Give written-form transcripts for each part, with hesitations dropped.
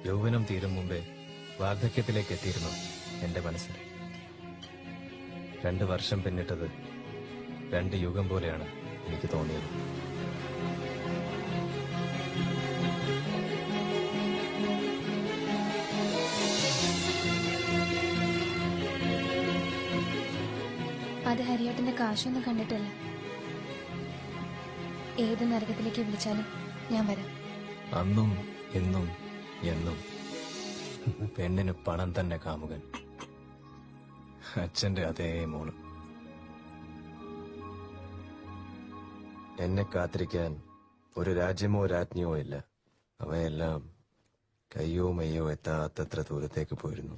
യൗവനം തീരും മുമ്പേ വാർദ്ധക്യത്തിലേക്ക് എത്തിയിരുന്നു എന്റെ മനസ്സിൽ. 2 വർഷം പിന്നിട്ടത് 2 യുഗം പോലെയാണ് എനിക്ക് തോന്നിയത്. അത് ഹരിയേട്ടന്റെ കാശൊന്നും കണ്ടിട്ടല്ല. ഏത് നരകത്തിലേക്ക് വിളിച്ചാലും ഞാൻ വരാം. അന്നും ഇന്നും എന്നും പെണ്ണിന് പണം തന്നെ കാമുകൻ. അച്ഛന്റെ അതേ മോള്. എന്നെ കാത്തിരിക്കാൻ ഒരു രാജ്യമോ രാജ്ഞിയോ ഇല്ല. അവയെല്ലാം കയ്യോ മെയ്യോ എത്താത്തത്ര ദൂരത്തേക്ക് പോയിരുന്നു.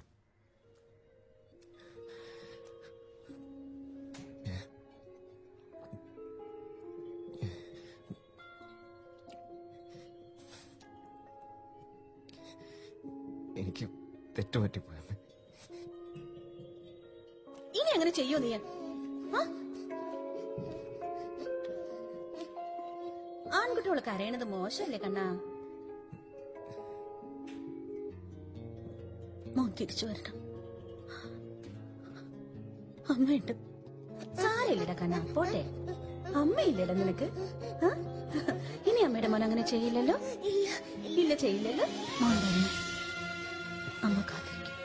എനിക്ക് തെറ്റുപറ്റിപ്പോയത്. ഇനി അങ്ങനെ ചെയ്യോ നീ? ആൺകുട്ടികള് കരയണത് മോശമല്ലേ കണ്ണാ? മോൻ തിരിച്ചു വരണം. അമ്മയുണ്ട്. സാരയില്ലടാ കണ്ണാ, പോട്ടെ. അമ്മയില്ലടാ നിനക്ക്. ഇനി അമ്മയുടെ മോൻ അങ്ങനെ ചെയ്യില്ലല്ലോ? ഇല്ല, ചെയ്യില്ലല്ലോ. മോൻ തന്നെ അമ്മ കാത്തിരിക്കും.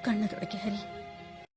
കണ്ണു തുടയ്ക്ക് ഹരി.